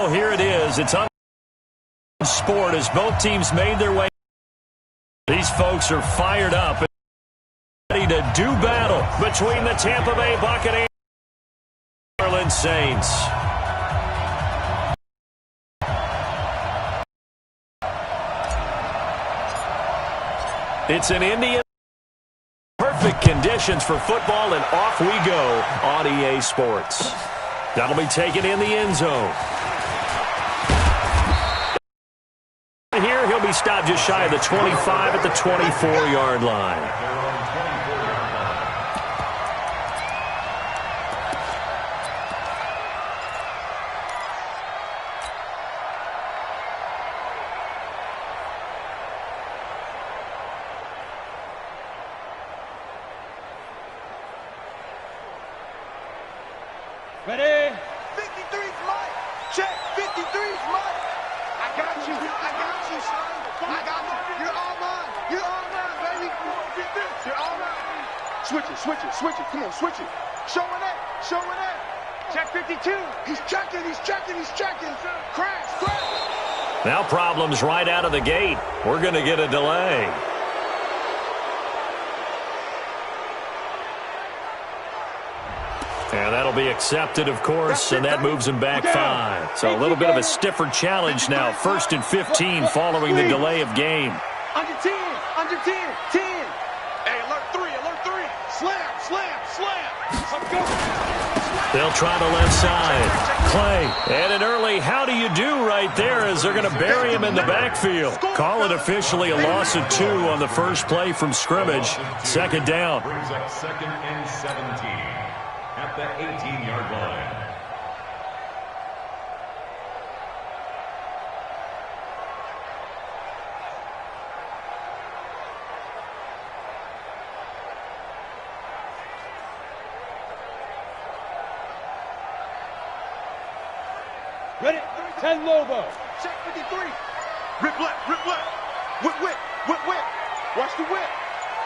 So here it is. It's on sport as both teams made their way. These folks are fired up and ready to do battle between the Tampa Bay Buccaneers and the New Orleans Saints. It's an Indian. Perfect conditions for football, and off we go on EA Sports. That'll be taken in the end zone. Here, he'll be stopped just shy of the 25 at the 24-yard line. Ready? 53's Mike. Check. 53's Mike. I got you. I got you, son. I got you. You're all mine. You're all mine, baby. You're all mine. Switch it. Switch it. Switch it. Come on, switch it. Showing that. Showing that. Check 52. He's checking. He's checking. He's checking. Crash. Crash. Now problems right out of the gate. We're going to get a delay. And that'll be accepted, of course, and that moves him back 5. So a little bit of a stiffer challenge now. 1st and 15 following the delay of game. Under 10. Under 10. 10. Hey, alert 3. Alert 3. Slam. Slam. Slam. Let's go. They'll try the left side. Clay. And an early how do you do right there as they're going to bury him in the backfield. Call it officially a loss of 2 on the first play from scrimmage. 2nd down. Brings up 2nd and 17. At the 18-yard line. Ready? 10 Lobo. Check 53. Rip left. Rip left. Whip, whip. Whip, whip. Watch the whip.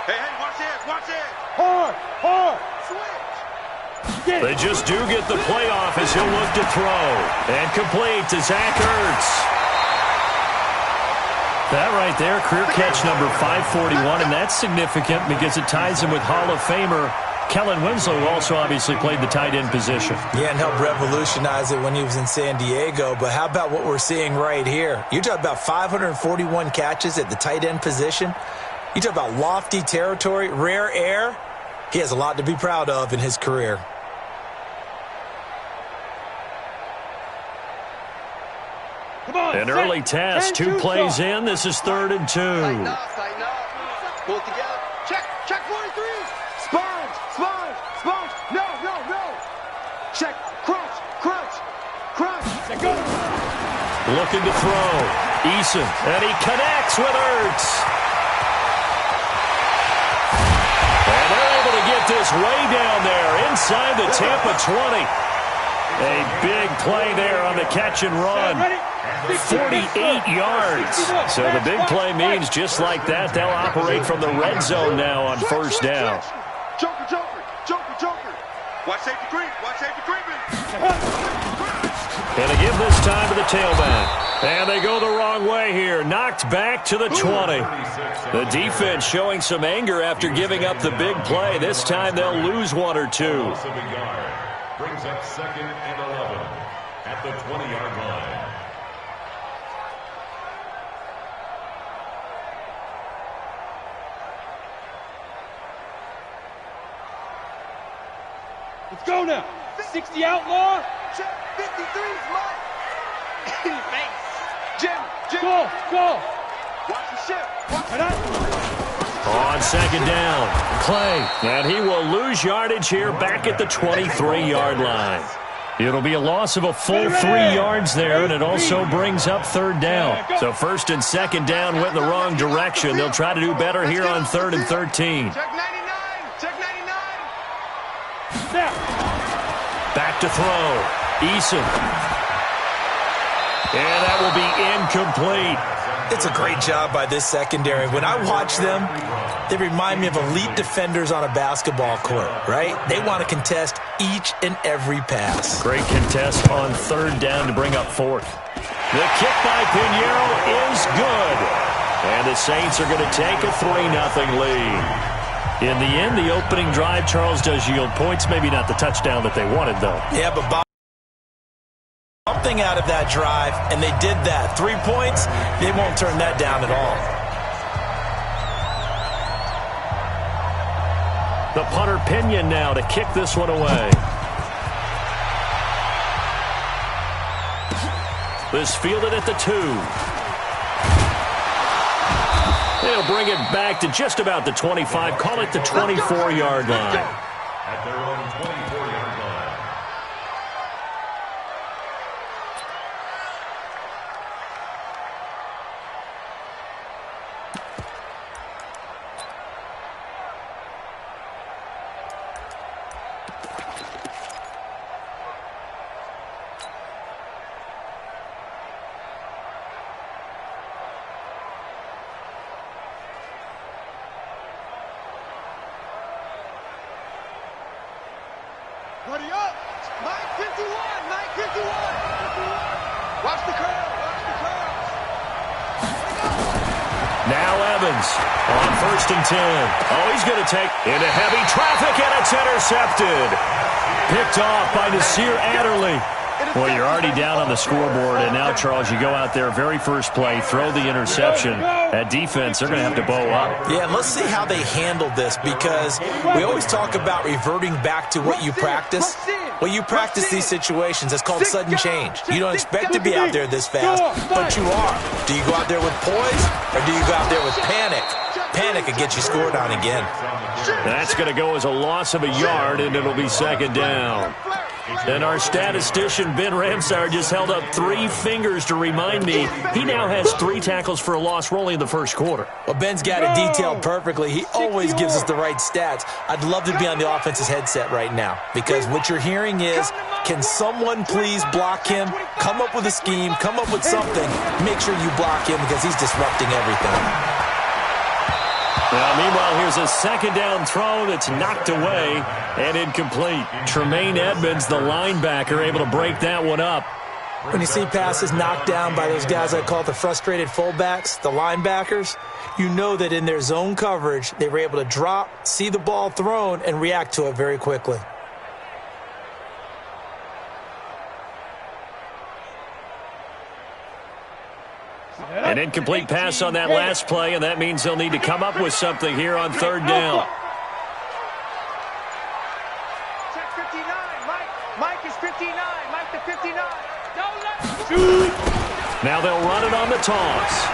Hey, hey, watch the edge. Watch the edge. Hard. Hard. Switch. They just do get the play off as he'll look to throw. And complete to Zach Ertz. That right there, career catch number 541, and that's significant because it ties him with Hall of Famer Kellen Winslow, who also obviously played the tight end position. Yeah, and helped revolutionize it when he was in San Diego. But how about what we're seeing right here? You're talking about 541 catches at the tight end position. You talk about lofty territory, rare air. He has a lot to be proud of in his career. An early test, 2 plays in. This is 3rd and 2. Tighten up. Pull it together. Check. Check 43. Sponge. Sponge. Sponge. No, no, no. Check. Crunch. Crunch. Crunch. Check go. Looking to throw. Eason. And he connects with Ertz. And they're able to get this way down there inside the Tampa 20. A big play there on the catch and run. 48 yards. So the big play means just like that, they'll operate from the red zone now on 1st down. Joker, joker, joker, joker. Watch safety creep, watch safety creeping. And they give this time to the tailback. And they go the wrong way here. Knocked back to the 20. The defense showing some anger after giving up the big play. This time they'll lose 1 or 2. Brings up 2nd and 11 at the 20-yard line. Let's go now. 60 outlaw. Check 53's Mike. In the face. Jim. Go. Watch the ship. Watch it up. On 2nd down, Clay. And he will lose yardage here back at the 23-yard line. It'll be a loss of a full 3 yards there, and it also brings up 3rd down. So 1st and 2nd down went in the wrong direction. They'll try to do better here on 3rd and 13. Check 99. Check 99. Back to throw. Eason. And that will be incomplete. It's a great job by this secondary. When I watch them, they remind me of elite defenders on a basketball court, right? They want to contest each and every pass. Great contest on third down to bring up fourth. The kick by Pinheiro is good. And the Saints are going to take a 3-0 lead. In the end, the opening drive, Charles, does yield points. Maybe not the touchdown that they wanted, though. Yeah, but something out of that drive, and they did that. 3 points, they won't turn that down at all. The punter Pinion now to kick this one away. This fielded at the 2. They'll bring it back to just about the 25. Call it the 24-yard line. At their own 24-yard line. Buddy up! 951! 951! Watch the curve! Watch the curve! Now Evans on 1st and 10. Oh, he's going to take into heavy traffic, and it's intercepted. Picked off by Nasir Adderley. Well, you're already down on the scoreboard, and now, Charles, you go out there, very first play, throw the interception. That defense, they're going to have to bow up. Yeah, and let's see how they handle this, because we always talk about reverting back to what you practice. Well, you practice these situations. It's called sudden change. You don't expect to be out there this fast, but you are. Do you go out there with poise, or do you go out there with panic? Panic and get you scored on again. That's going to go as a loss of a yard, and it'll be 2nd down. And our statistician, Ben Ramsar, just held up 3 fingers to remind me he now has 3 tackles for a loss rolling in the first quarter. Well, Ben's got it detailed perfectly. He always gives us the right stats. I'd love to be on the offense's headset right now, because what you're hearing is, can someone please block him? Come up with a scheme. Come up with something. Make sure you block him, because he's disrupting everything. Now, meanwhile, here's a 2nd down throw that's knocked away and incomplete. Tremaine Edmonds, the linebacker, able to break that one up. When you see passes knocked down by those guys I call the frustrated fullbacks, the linebackers, you know that in their zone coverage, they were able to drop, see the ball thrown, and react to it very quickly. An incomplete pass on that last play, and that means they'll need to come up with something here on 3rd down. Check 59. Mike is 59. Mike to 59. Don't let Now they'll run it on the toss.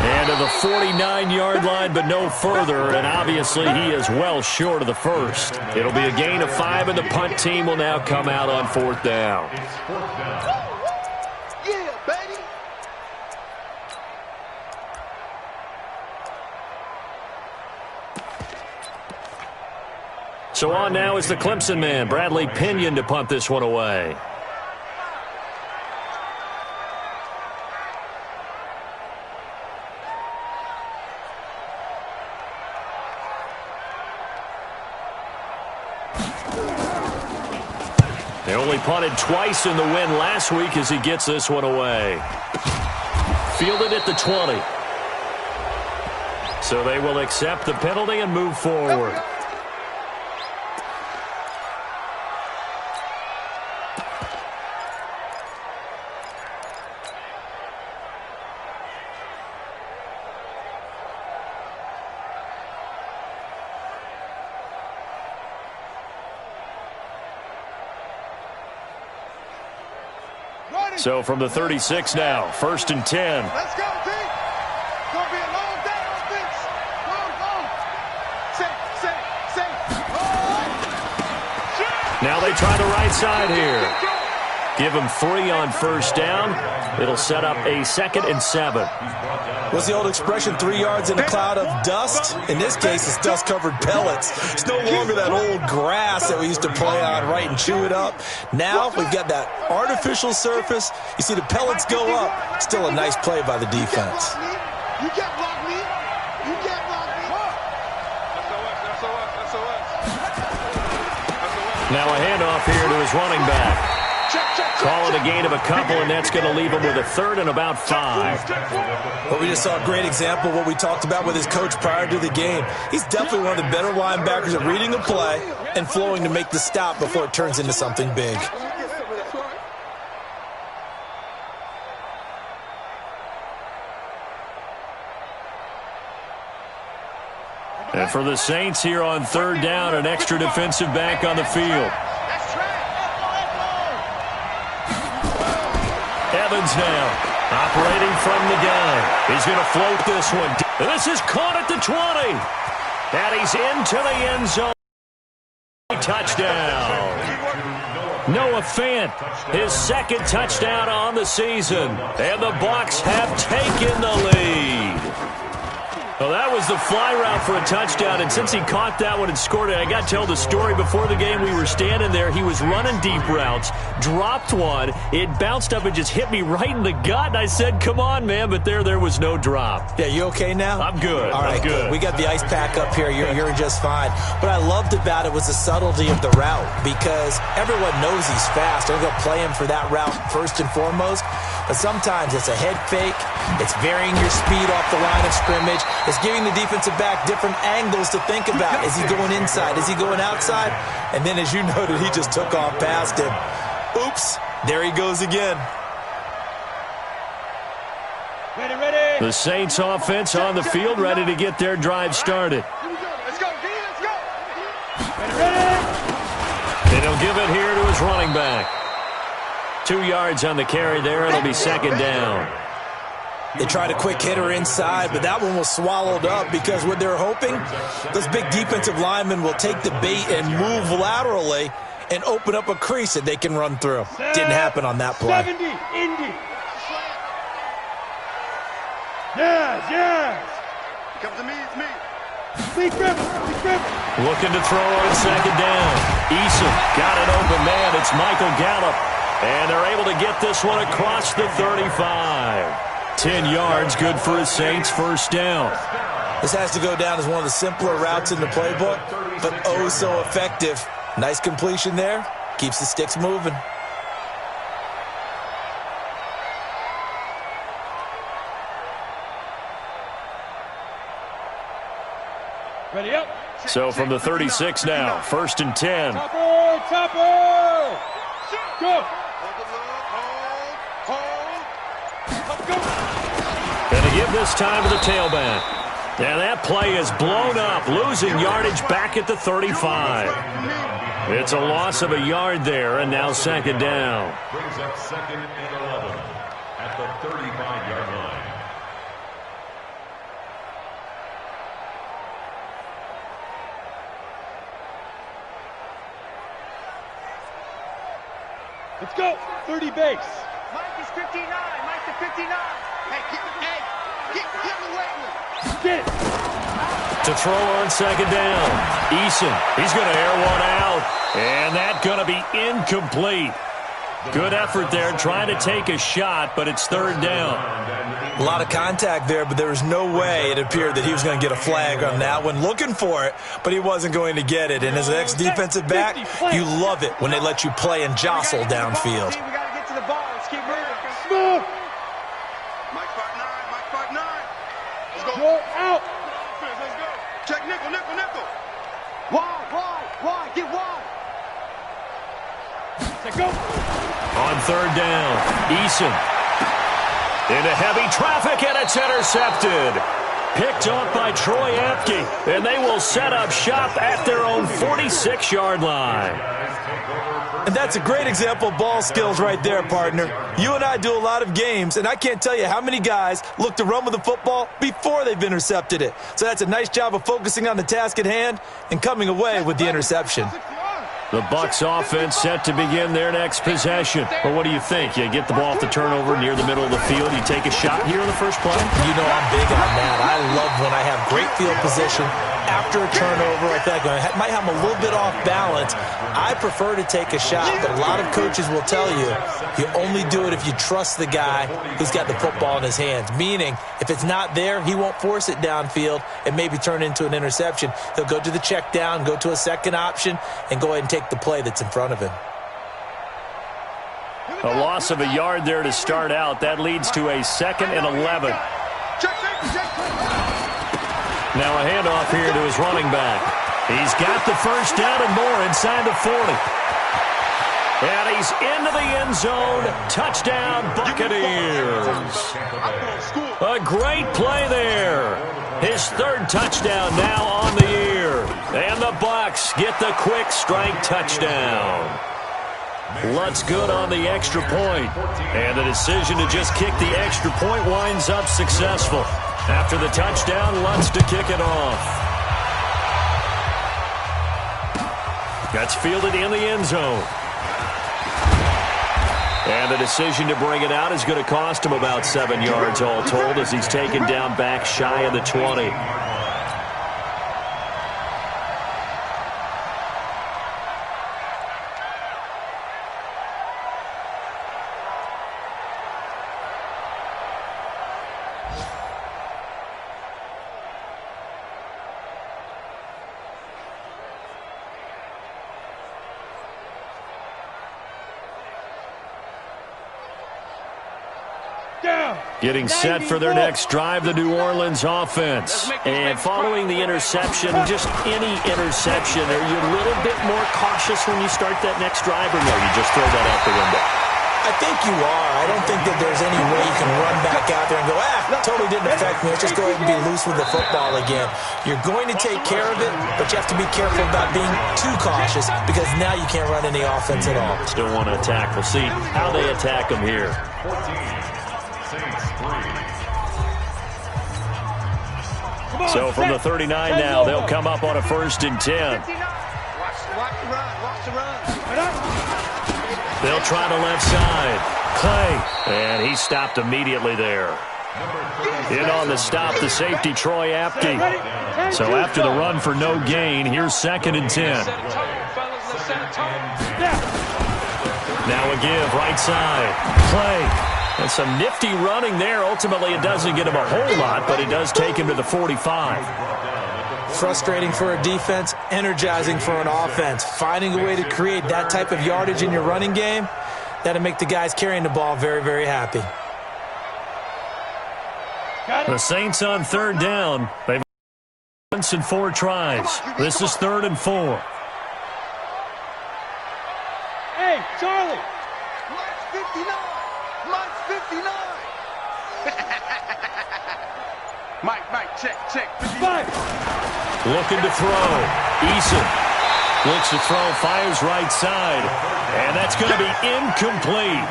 And to the 49-yard line, but no further, and obviously he is well short of the first. It'll be a gain of 5, and the punt team will now come out on 4th down. Yeah, baby. So on now is the Clemson man, Bradley Pinion, to punt this one away. They only punted twice in the win last week as he gets this one away. Fielded at the 20. So they will accept the penalty and move forward. So from the 36 now, 1st and 10. Let's go, team. It's going to be a long day on offense. Go. Say. Now they try the right side here. Give him 3 on first down. It'll set up a 2nd and 7. What's the old expression, 3 yards in a cloud of dust? In this case, it's dust-covered pellets. It's no longer that old grass that we used to play on, right, and chew it up. Now we've got that artificial surface. You see the pellets go up. Still a nice play by the defense. You can't block me. You can't block me. Now a handoff here to his running back. Call it a gain of a couple, and that's going to leave him with a 3rd and about 5. Well, we just saw a great example of what we talked about with his coach prior to the game. He's definitely one of the better linebackers at reading a play and flowing to make the stop before it turns into something big. And for the Saints here on 3rd down, an extra defensive back on the field. Evans now, operating from the gun. He's going to float this one. This is caught at the 20. And he's into the end zone. Touchdown. Noah Fant, his 2nd touchdown on the season. And the Bucs have taken the lead. Well, that was the fly route for a touchdown, and since he caught that one and scored it, I got to tell the story. Before the game, we were standing there. He was running deep routes, dropped one. It bounced up and just hit me right in the gut, and I said, come on, man, but there was no drop. Yeah, you okay now? I'm good. All right, I'm good. We got the ice pack up here. You're just fine. What I loved about it was the subtlety of the route, because everyone knows he's fast. They're going to play him for that route first and foremost, but sometimes it's a head fake. It's varying your speed off the line of scrimmage. It's giving the defensive back different angles to think about. Is he going inside? Is he going outside? And then, as you noted, he just took off past him. Oops, there he goes again. Ready. The Saints offense on the field, ready to get their drive started. Let's go, D, let's go. And he'll give it here to his running back. 2 yards on the carry there. It'll be 2nd down. They tried a quick hitter inside, but that one was swallowed up because what they're hoping, those big defensive linemen will take the bait and move laterally and open up a crease that they can run through. Didn't happen on that play. 70, Indy. Yes. Come to me, it's me. Lee Griffin. Looking to throw on 2nd down. Eason got an open man. It's Michael Gallup. And they're able to get this one across the 35. 10 yards, good for his Saints, 1st down. This has to go down as one of the simpler routes in the playbook, but oh so effective. Nice completion there. Keeps the sticks moving. Ready up. So from the 36 now, 1st and 10. Topper. Go. Going to give this time to the tailback. And that play is blown up, losing yardage back at the 35. It's a loss of a yard there, and now 2nd down. Brings up 2nd and 11 at the 35-yard line. Let's go. 30 base. Mike is 59. Mike to 59. Get away with it. Get. To throw on 2nd down. Eason, he's going to air one out. And that's going to be incomplete. Good effort there, trying to take a shot, but it's 3rd down. A lot of contact there, but there was no way it appeared that he was going to get a flag on that one. Looking for it, but he wasn't going to get it. And as an ex-defensive back, you love it when they let you play and jostle downfield. We got to get to the ball. Let's keep moving. Mike 5'9". Let's go. Out. Let's go. Check nickel. Wide. Get wide. Let's go. On 3rd down, Eason into heavy traffic, and it's intercepted. Picked off by Troy Apke, and they will set up shop at their own 46-yard line. And that's a great example of ball skills right there, partner. You and I do a lot of games, and I can't tell you how many guys look to run with the football before they've intercepted it. So that's a nice job of focusing on the task at hand and coming away with the interception. The Bucs offense set to begin their next possession. Well, what do you think? You get the ball off the turnover near the middle of the field. You take a shot here in the first play? You know I'm big on that. I love when I have great field position after a turnover. I think I might have them a little bit off balance. I prefer to take a shot, but a lot of coaches will tell you only do it if you trust the guy who's got the football in his hands. Meaning, if it's not there, he won't force it downfield and maybe turn it into an interception. He'll go to the check down, go to a second option, and go ahead and take the play that's in front of him. A loss of a yard there to start out. That leads to a 2nd and 11. Now a handoff here to his running back. He's got the first down and more inside the 40. And he's into the end zone. Touchdown, Buccaneers. A great play there. His 3rd touchdown now on the year. And the Bucs get the quick strike touchdown. Lutz good on the extra point. And the decision to just kick the extra point winds up successful. After the touchdown, Lutz to kick it off. That's fielded in the end zone. And the decision to bring it out is going to cost him about 7 yards all told as he's taken down back shy of the 20. Getting set for their next drive, the New Orleans offense. And following the interception, just any interception, are you a little bit more cautious when you start that next drive, or no, you just throw that out the window? I think you are. I don't think that there's any way you can run back out there and go, totally didn't affect me. Let's just go ahead and be loose with the football again. You're going to take care of it, but you have to be careful about being too cautious because now you can't run any offense at all. Still want to attack. We'll see how they attack them here. So from the 39 now, they'll come up on a 1st and 10. Watch the run. They'll try the left side. Clay. And he stopped immediately there. In on the stop, the safety, Troy Apke. So after the run for no gain, here's 2nd and 10. Now a give, right side. Clay. And some nifty running there. Ultimately, it doesn't get him a whole lot, but it does take him to the 45. Frustrating for a defense, energizing for an offense. Finding a way to create that type of yardage in your running game, that'll make the guys carrying the ball very, very happy. The Saints on 3rd down. They've once in 4 tries. This is 3rd and 4. Hey, Charlie. Mine's 59. Mine's 59. Mike, check. 55. Looking to throw. Eason looks to throw, fires right side. And that's going to be incomplete.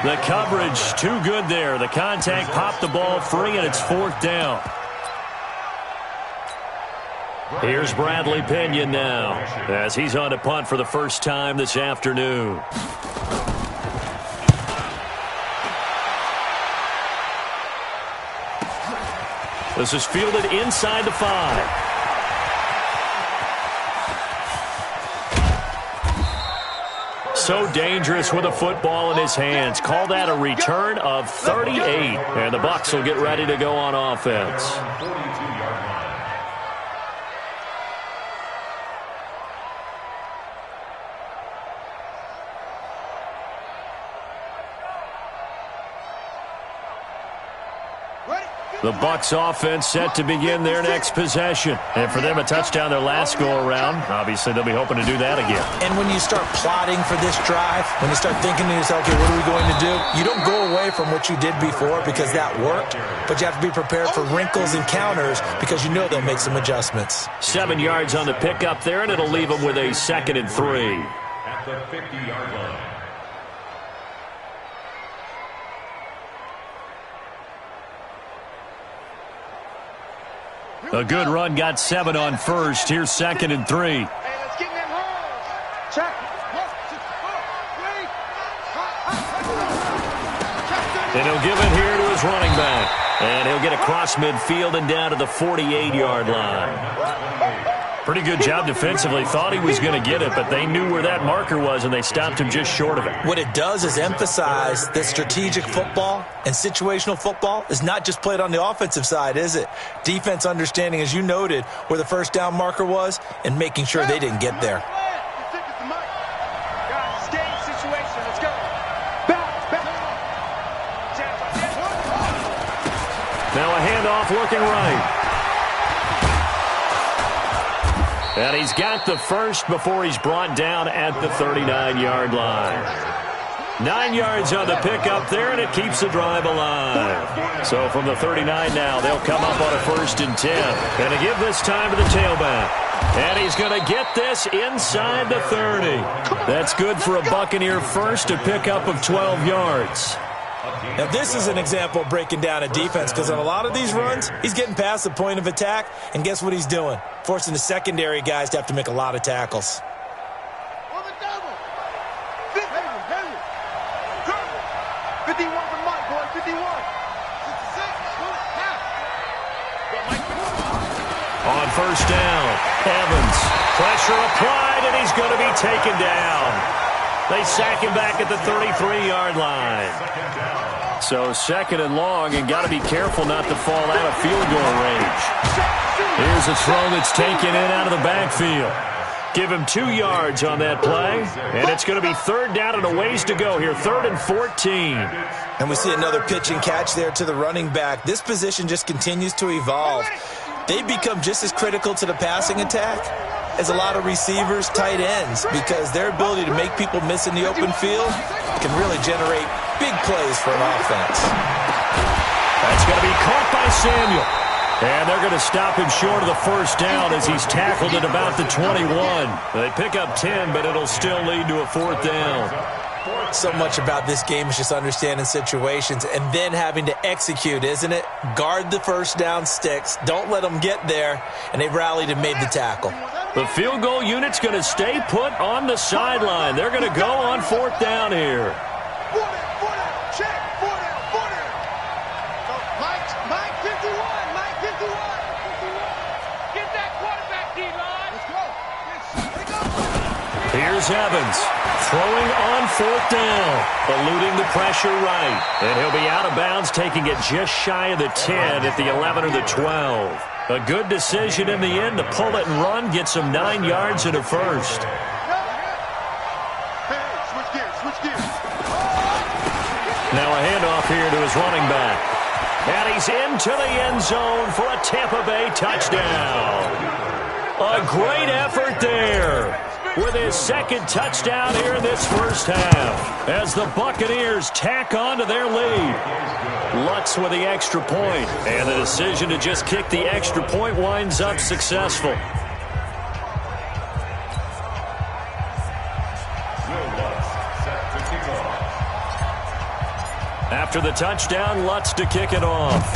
The coverage too good there. The contact popped the ball free, and it's 4th down. Here's Bradley Pinion now as he's on to punt for the first time this afternoon. This is fielded inside the 5. So dangerous with a football in his hands. Call that a return of 38. And the Bucs will get ready to go on offense. The Bucs offense set to begin their next possession. And for them, a touchdown their last go-around. Obviously, they'll be hoping to do that again. And when you start plotting for this drive, when you start thinking to yourself, okay, what are we going to do? You don't go away from what you did before because that worked, but you have to be prepared for wrinkles and counters because you know they'll make some adjustments. 7 yards on the pickup there, and it'll leave them with a 2nd and 3. At the 50-yard line. A good run got 7 on first. Here's 2nd and 3. Hey, let's get in them holes. Check. And he'll give it here to his running back. And he'll get across midfield and down to the 48-yard line. Pretty good job defensively. Thought he was going to get it, but they knew where that marker was, and they stopped him just short of it. What it does is emphasize that strategic football and situational football is not just played on the offensive side, is it? Defense understanding, as you noted, where the first down marker was and making sure they didn't get there. Now a handoff looking right. And he's got the first before he's brought down at the 39-yard line. 9 yards on the pickup there, and it keeps the drive alive. So from the 39 now, they'll come up on a 1st and 10. And to give this time to the tailback. And he's going to get this inside the 30. That's good for a Buccaneer first, a pickup of 12 yards. Now, this is an example of breaking down a defense because on a lot of these runs, he's getting past the point of attack, and guess what he's doing? Forcing the secondary guys to have to make a lot of tackles. On the double. 51 for Mike, boy. 51. 66. On 1st down, Evans. Pressure applied, and he's going to be taken down. They sack him back at the 33-yard line. So 2nd and long, and got to be careful not to fall out of field goal range. Here's a throw that's taken in out of the backfield. Give him 2 yards on that play, and it's going to be 3rd down and a ways to go here, 3rd and 14. And we see another pitch and catch there to the running back. This position just continues to evolve. They become just as critical to the passing attack as a lot of receivers, tight ends, because their ability to make people miss in the open field can really generate big plays for an offense. That's going to be caught by Samuel. And they're going to stop him short of the 1st down as he's tackled at about the 21. They pick up 10, but it'll still lead to a 4th down. So much about this game is just understanding situations and then having to execute, isn't it? Guard the 1st down sticks. Don't let them get there. And they rallied and made the tackle. The field goal unit's going to stay put on the sideline. They're going to go on 4th down here. Mike 51. Mike 51. Get that quarterback, D-line. Let's go. Here's Evans throwing on 4th down, eluding the pressure right. And he'll be out of bounds, taking it just shy of the 10 at the 11 or the 12. A good decision in the end to pull it and run, get some 9 yards and a first. Switch gears. Now a handoff here to his running back. And he's into the end zone for a Tampa Bay touchdown. A great effort there with his 2nd touchdown here in this 1st half as the Buccaneers tack on to their lead. Lutz with the extra point, and the decision to just kick the extra point winds up successful. After the touchdown, Lutz to kick it off.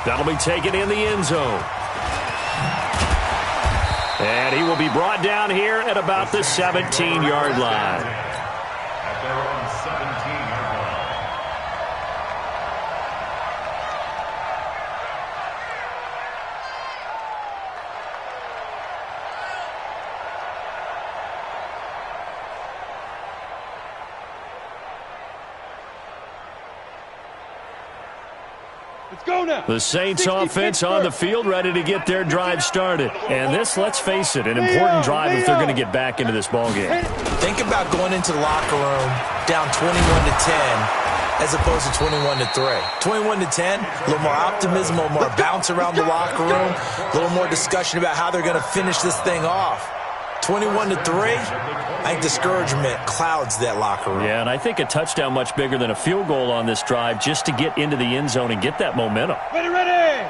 That'll be taken in the end zone. And he will be brought down here at about the 17-yard line. At their own 17-yard line. Let's go now. The Saints offense on the field, ready to get their drive started. And this, let's face it, an important drive if they're going to get back into this ballgame. Think about going into the locker room down 21-10 as opposed to 21-3. 21-10, a little more optimism, a little more bounce around the locker room, a little more discussion about how they're going to finish this thing off. 21-3, I think discouragement clouds that locker room. Yeah, and I think a touchdown much bigger than a field goal on this drive just to get into the end zone and get that momentum. Ready.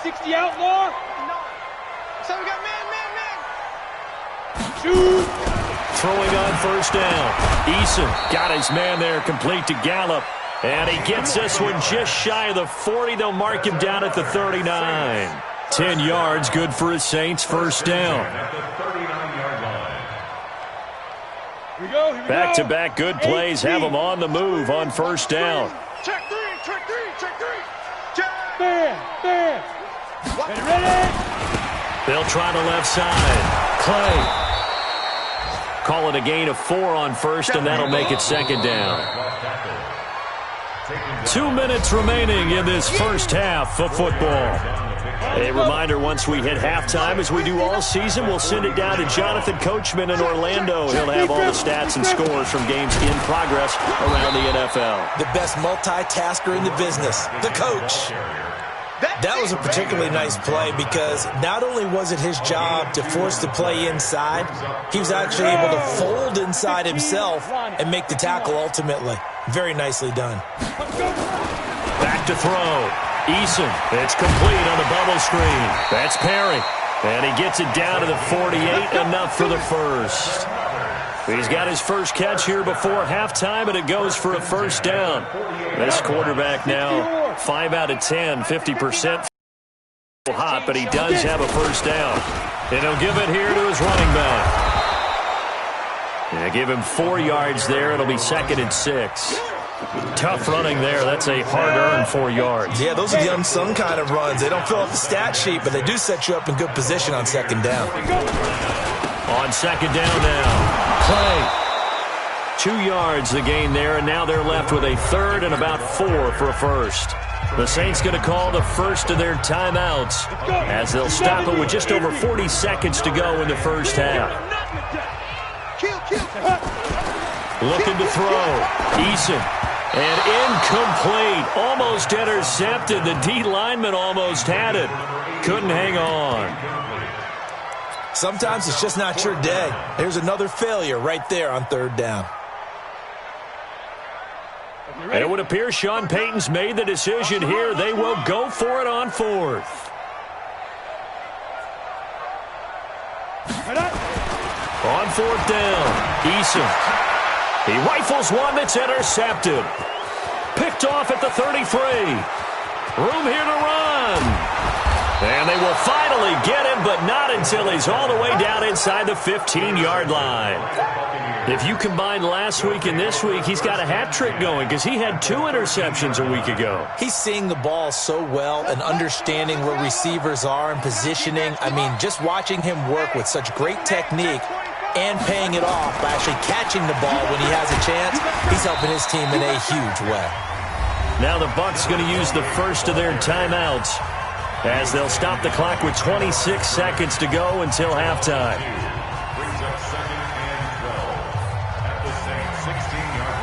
60 outlaw. So we got man. Shoot. Throwing on first down. Eason got his man there, complete to Gallup. And he gets this one just shy of the 40. They'll mark him down at the 39. 10 yards, good for his Saints, first down. At the 39-yard line. Back-to-back good plays have them on the move on first down. Check three, check three, check three. Check. Ready, ready. They'll try the left side. Clay. Call it a gain of 4 on first, and that'll make it second down. 2 minutes remaining in this first half of football. A reminder, once we hit halftime, as we do all season, we'll send it down to Jonathan Coachman in Orlando. He'll have all the stats and scores from games in progress around the NFL. The best multitasker in the business, the coach. That was a particularly nice play because not only was it his job to force the play inside, he was actually able to fold inside himself and make the tackle ultimately. Very nicely done. Back to throw. Eason. It's complete on the bubble screen. That's Perry. And he gets it down to the 48, enough for the first. He's got his first catch here before halftime, and it goes for a first down. This quarterback now, 5 out of 10, 50% hot, but he does have a first down. And he'll give it here to his running back. And give him 4 yards there. It'll be second and 6. Tough running there. That's a hard-earned 4 yards. Yeah, those are the unsung kind of runs. They don't fill up the stat sheet, but they do set you up in good position on second down. On second down now. Clay. 2 yards the gain there, and now they're left with a third and about 4 for a first. The Saints going to call the first of their timeouts as they'll stop it with just over 40 seconds to go in the first half. Looking to throw. Eason. And incomplete. Almost intercepted. The D lineman almost had it. Couldn't hang on. Sometimes it's just not your day. There's another failure right there on third down. It would appear Sean Payton's made the decision here. They will go for it on fourth. On fourth down, Eason. He rifles one that's intercepted. Picked off at the 33. Room here to run. And they will finally get him, but not until he's all the way down inside the 15-yard line. If you combine last week and this week, he's got a hat trick going because he had 2 interceptions a week ago. He's seeing the ball so well and understanding where receivers are and positioning. I mean, just watching him work with such great technique and paying it off by actually catching the ball when he has a chance, he's helping his team in a huge way. Now the Bucs going to use the first of their timeouts as they'll stop the clock with 26 seconds to go until halftime. Brings up second and 12 at the Saints 16-yard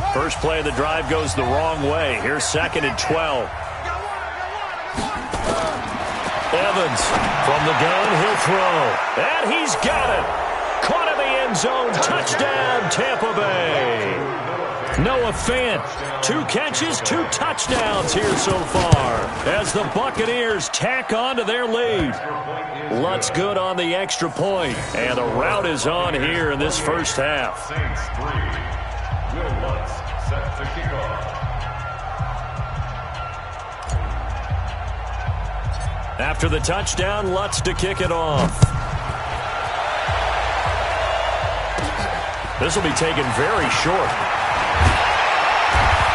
line. First play of the drive goes the wrong way. Here's second and 12. Evans from the gun, he'll throw. And he's got it. Caught in the end zone. Touchdown, Tampa Bay. Noah Fant, 2 catches, 2 touchdowns here so far as the Buccaneers tack on to their lead. Lutz good on the extra point, and the route is on here in this first half. Saints 3. Will Lutz set to kick off. After the touchdown, Lutz to kick it off. This will be taken very short.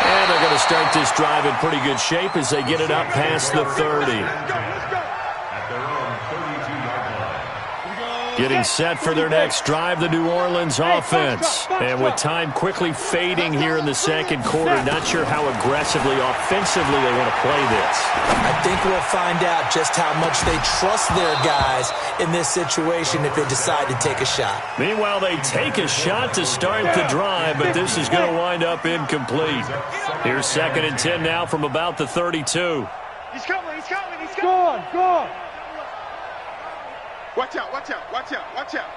And they're going to start this drive in pretty good shape as they get it up past the 30. At their own 32-yard line. Getting set for their next drive, the New Orleans offense. And with time quickly fading here in the second quarter, not sure how aggressively, offensively they want to play this. I think we'll find out just how much they trust their guys in this situation if they decide to take a shot. Meanwhile, they take a shot to start the drive, but this is going to wind up incomplete. Here's second and 10 now from about the 32. He's coming, he's coming, he's coming. Go on. Watch out, watch out, watch out, watch out.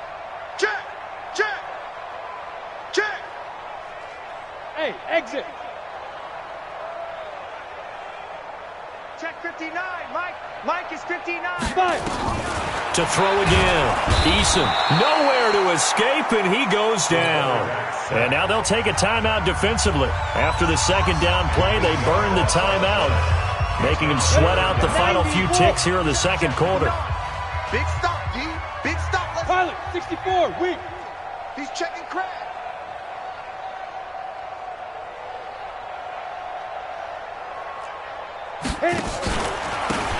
Check, check, check. Hey, exit. Check 59, Mike. Mike is 59. Five. To throw again. Eason, nowhere to escape, and he goes down. And now they'll take a timeout defensively. After the second down play, they burn the timeout, making them sweat out the final few ticks here in the second quarter. Big stop, D. Big stop. Pilot, 64, weak. He's checking crack.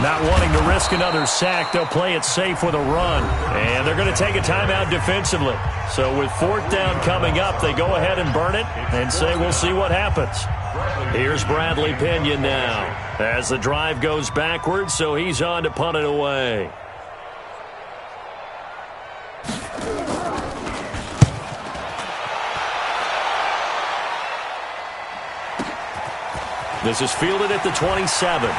Not wanting to risk another sack, they'll play it safe with a run. And they're going to take a timeout defensively. So with fourth down coming up, they go ahead and burn it and say we'll see what happens. Here's Bradley Pinion now as the drive goes backwards, so he's on to punt it away. This is fielded at the 27.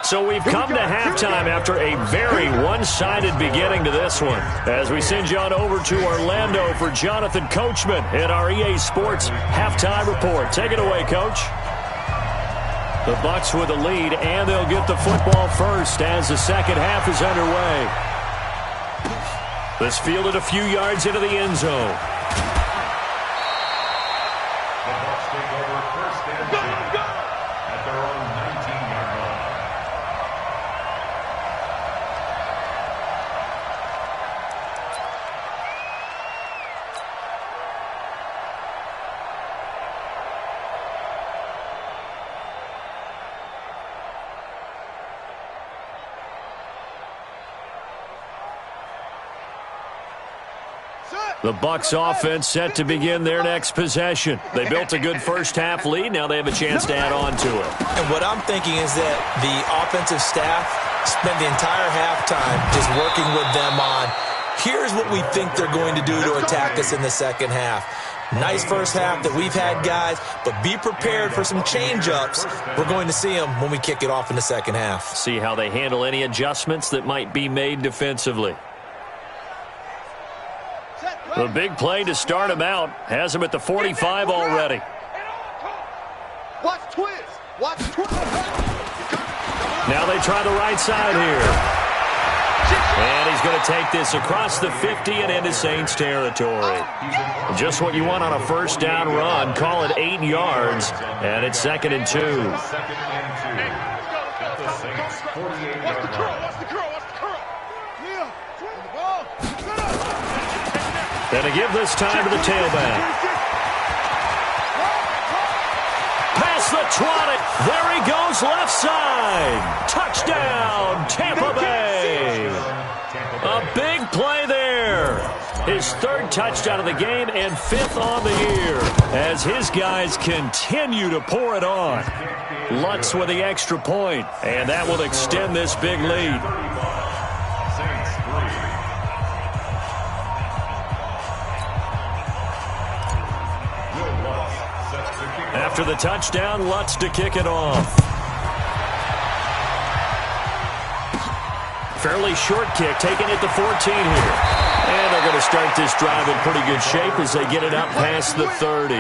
So we've come to halftime after a very one-sided beginning to this one. As we send you on over to Orlando for Jonathan Coachman in our EA Sports Halftime Report. Take it away, Coach. The Bucs with the lead, and they'll get the football first as the second half is underway. This fielded a few yards into the end zone. The Bucs take over first and 10 at their own 19-yard line. The Bucs offense set to begin their next possession. They built a good first-half lead. Now they have a chance to add on to it. And what I'm thinking is that the offensive staff spent the entire halftime just working with them on, here's what we think they're going to do to attack us in the second half. Nice first half that we've had, guys, but be prepared for some change-ups. We're going to see them when we kick it off in the second half. See how they handle any adjustments that might be made defensively. The big play to start him out has him at the 45 already. Watch twist. Watch twist. Now they try the right side here. And he's going to take this across the 50 and into Saints territory. Just what you want on a first down run. Call it 8 yards, and it's 2nd and 2. Second and 2 at the Saints' 48-yard line. And to give this time to the tailback. Past the 20. There he goes left side. Touchdown, Tampa Bay. A big play there. His 3rd touchdown of the game and 5th on the year as his guys continue to pour it on. Lutz with the extra point, and that will extend this big lead. After the touchdown, Lutz to kick it off. Fairly short kick, taken at the 14 here. And they're going to start this drive in pretty good shape as they get it up past the 30.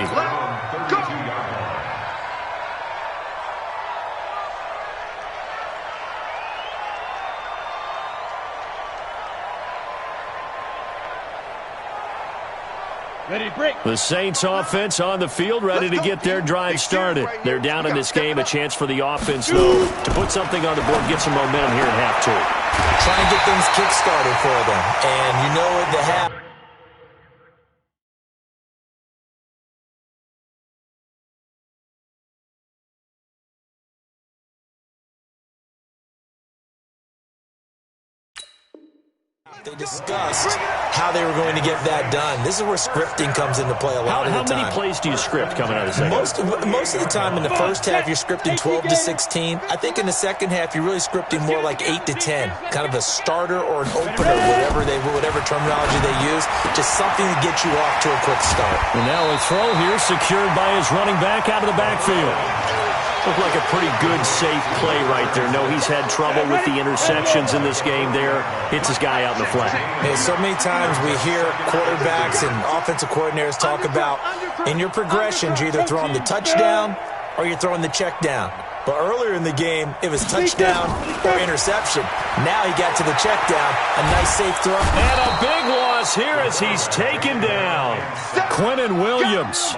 The Saints offense on the field ready to get their drive started. They're down in this game. A chance for the offense, though, to put something on the board, get some momentum here at half two. Try and get things kick-started for them. And you know at the half, they discussed how they were going to get that done. This is where scripting comes into play a lot of the time. How many plays do you script coming out of the second? Most of the time in the first half, you're scripting 12 to 16. I think in the second half, you're really scripting more like 8 to 10. Kind of a starter or an opener, whatever terminology they use. Just something to get you off to a quick start. And now a throw here secured by his running back out of the backfield. Looked like a pretty good, safe play right there. No, he's had trouble with the interceptions in this game there. Hits his guy out in the flat. Yeah, so many times we hear quarterbacks and offensive coordinators talk about in your progressions, you're either throwing the touchdown or you're throwing the check down. But earlier in the game, it was touchdown or interception. Now he got to the check down. A nice safe throw. And a big loss here as he's taken down. Quinnen Williams.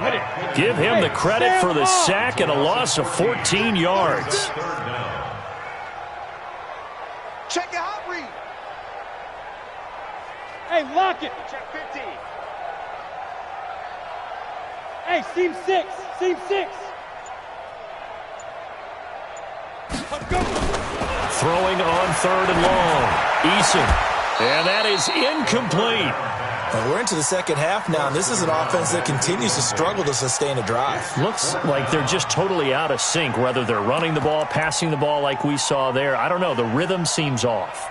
Give him the credit for the sack and a loss of 14 yards. Check your hot read. Hey, lock it. Check 15. Hey, seam 6. Seam 6. Let's go. Throwing on 3rd and long. Eason. And that is incomplete. And we're into the second half now, and this is an offense that continues to struggle to sustain a drive. Looks like they're just totally out of sync, whether they're running the ball, passing the ball like we saw there. I don't know. The rhythm seems off.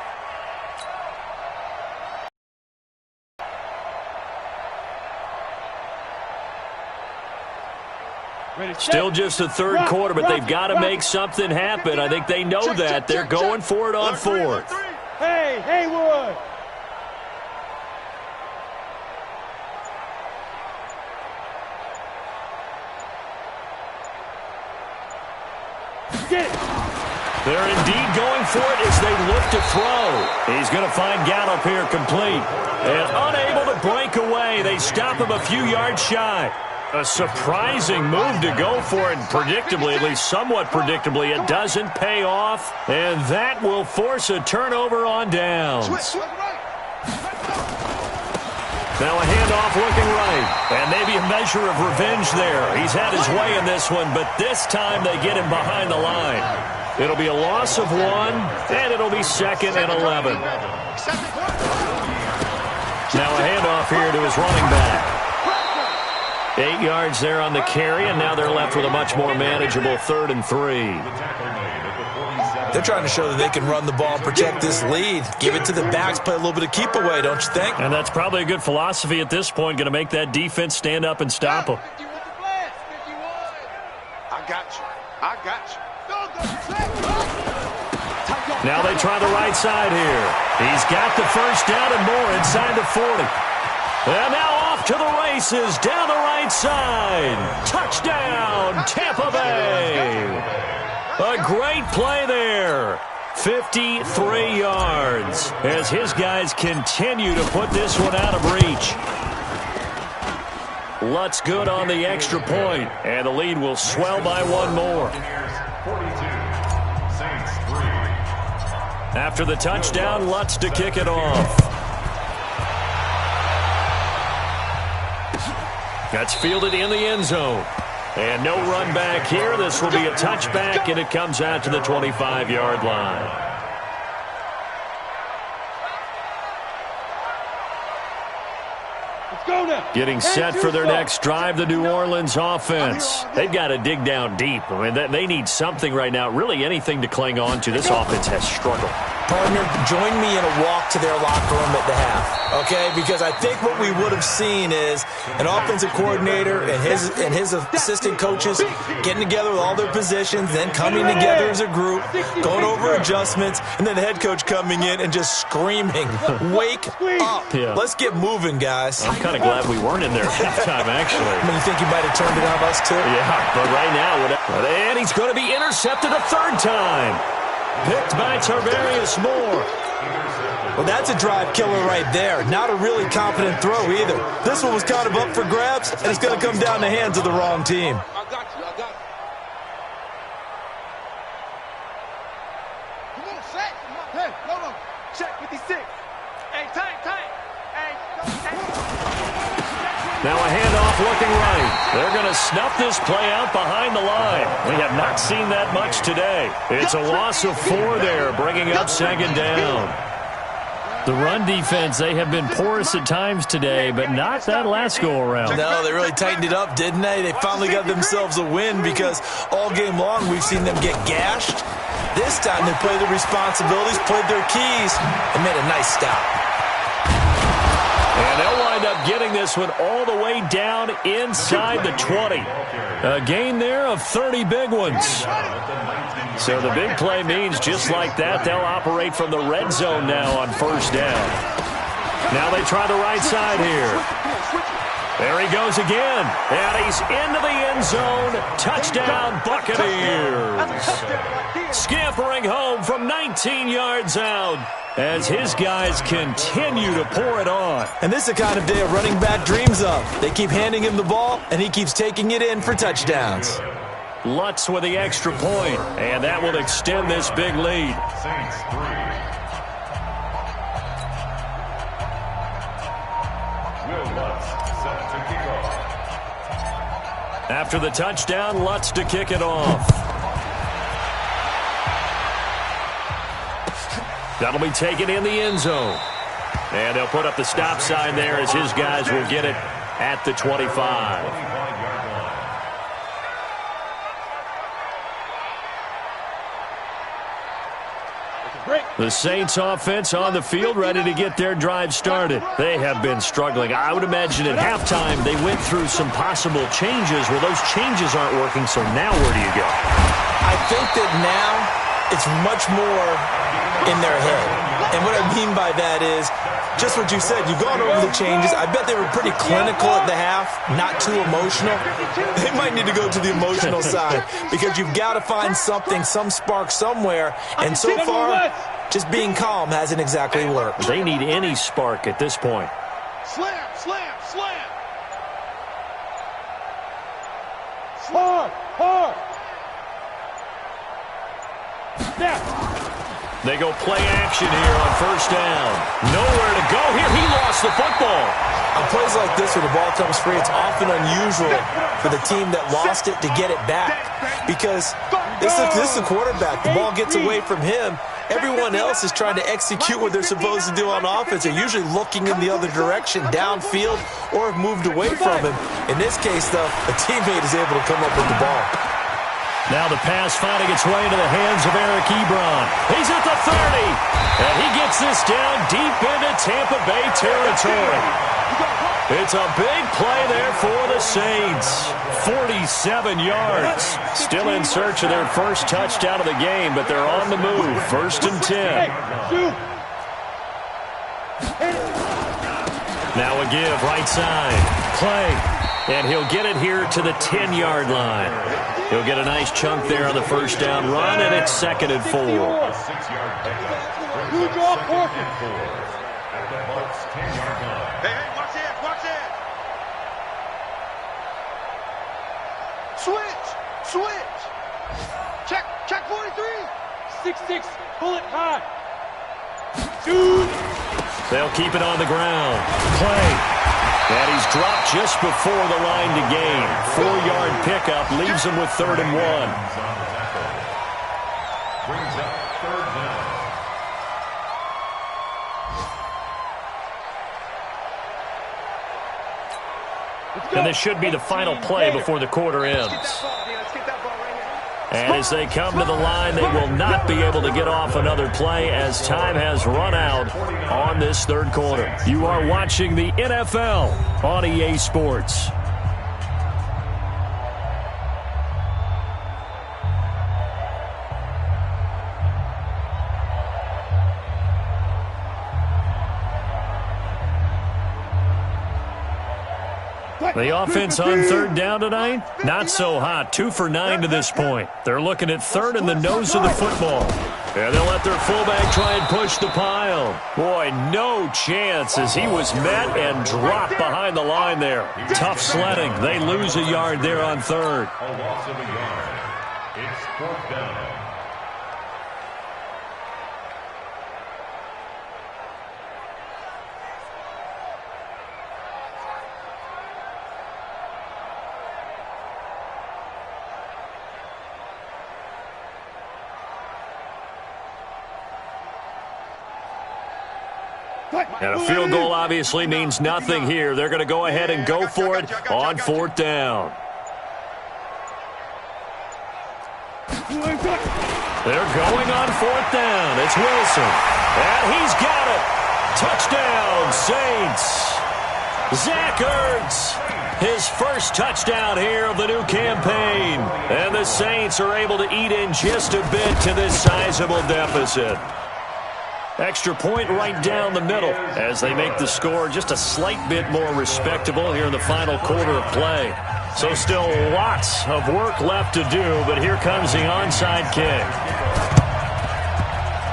Still just the third quarter, but they've got to make something happen. I think they know that. They're going for it on 4th. Hey, Haywood. Get it. They're indeed going for it as they look to throw. He's going to find Gallup here complete. And unable to break away. They stop him a few yards shy. A surprising move to go for it. Predictably, at least somewhat predictably, it doesn't pay off. And that will force a turnover on downs. Now a handoff looking right. And maybe a measure of revenge there. He's had his way in this one, but this time they get him behind the line. It'll be a loss of 1, and it'll be 2nd and 11. Now a handoff here to his running back. 8 yards there on the carry, and now they're left with a much more manageable 3rd and 3. They're trying to show that they can run the ball and protect this lead. Give it to the backs, play a little bit of keep away, don't you think? And that's probably a good philosophy at this point, going to make that defense stand up and stop them. I got you. I got you. Now they try the right side here. He's got the first down and more inside the 40. And now off to the races down the right side. Touchdown, Tampa Bay. A great play there. 53 yards as his guys continue to put this one out of reach. Lutz good on the extra point, and the lead will swell by 1 more. 42, Saints 3. After the touchdown, Lutz to kick it off. That's fielded in the end zone. And no run back here. This will be a touchback, and it comes out to the 25-yard line. Getting set for their next drive, the New Orleans offense. They've got to dig down deep. I mean, they need something right now, really anything to cling on to. This offense has struggled. Partner, join me in a walk to their locker room at the half, okay? Because I think what we would have seen is an offensive coordinator and his assistant coaches getting together with all their positions, then coming together as a group, going over adjustments, and then the head coach coming in and just screaming, wake up. Yeah. Let's get moving, guys. I'm kind of glad we weren't in there at halftime, actually. I mean, you think he might have turned it on us, too? Yeah, but right now, and he's going to be intercepted a 3rd time. Picked by Tarvarius Moore. Well, that's a drive killer right there. Not a really confident throw either. This one was kind of up for grabs, and it's going to come down the hands of the wrong team. I got you. I got you. Come on, set. Hey, hold on. Check 56. Hey, tight. Hey, Now a handoff looking right. They're going to snuff this play out behind the line. We have not seen that much today. It's a loss of 4 there, bringing up 2nd down. The run defense, they have been porous at times today, but not that last go-around. No, they really tightened it up, didn't they? They finally got themselves a win because all game long we've seen them get gashed. This time they played their responsibilities, played their keys, and made a nice stop. And they'll wind up getting this one all the way down inside the 20. A gain there of 30 big ones. So the big play means just like that, they'll operate from the red zone now on 1st down. Now they try the right side here. There he goes again, and he's into the end zone. Touchdown, Buccaneers. Scampering home from 19 yards out as his guys continue to pour it on. And this is the kind of day a running back dreams of. They keep handing him the ball, and he keeps taking it in for touchdowns. Lutz with the extra point, and that will extend this big lead. Saints 3. Will Lutz set to kick off. After the touchdown, Lutz to kick it off. That'll be taken in the end zone. And they'll put up the stop sign there as his guys will get it at the 25. The Saints offense on the field ready to get their drive started. They have been struggling. I would imagine at halftime they went through some possible changes. Well, those changes aren't working, so now where do you go? I think that now it's much more in their head. And what I mean by that is just what you said. You've gone over the changes. I bet they were pretty clinical at the half, not too emotional. They might need to go to the emotional side because you've got to find something, some spark somewhere. And so far, just being calm hasn't exactly worked. They need any spark at this point. Slam, slam, slam. Hard, hard. Snap. They go play action here on first down. Nowhere to go here. He lost the football. On plays like this where the ball comes free, it's often unusual for the team that lost it to get it back because this is the quarterback. The ball gets away from him. Everyone else is trying to execute what they're supposed to do on offense. They're usually looking in the other direction, downfield, or have moved away from him. In this case, though, a teammate is able to come up with the ball. Now the pass finding its way into the hands of Eric Ebron. He's at the 30, and he gets this down deep into Tampa Bay territory. It's a big play there for the Saints. 47 yards. Still in search of their first touchdown of the game, but they're on the move. 1st and 10. Now a give, right side. Play. And he'll get it here to the 10-yard line. He'll get a nice chunk there on the first down run, and it's 2nd and 4. 6-yard pickup. Brings up 2nd and 4 at the Bucs 10-yard line. Hey, watch it, watch it. Switch, switch. Check 43. 6-6, pull it high. Shoot. They'll keep it on the ground. Play. And he's dropped just before the line to gain. 4-yard pickup leaves him with 3rd and 1. Brings up 3rd down. And this should be the final play before the quarter ends. And as they come to the line, they will not be able to get off another play as time has run out on this 3rd quarter. You are watching the NFL on EA Sports. The offense on 3rd down tonight, not so hot. 2 for 9 to this point. They're looking at 3rd in the nose of the football. And they'll let their fullback try and push the pile. Boy, no chance as he was met and dropped behind the line there. Tough sledding. They lose a yard there on 3rd. A loss of a yard. It's 4th down. And a field goal obviously means nothing here. They're going to go ahead and go for it on 4th down. They're going on 4th down. It's Wilson. And he's got it. Touchdown, Saints. Zach Ertz. His first touchdown here of the new campaign. And the Saints are able to eat in just a bit to this sizable deficit. Extra point right down the middle as they make the score just a slight bit more respectable here in the final quarter of play. So still lots of work left to do, but here comes the onside kick.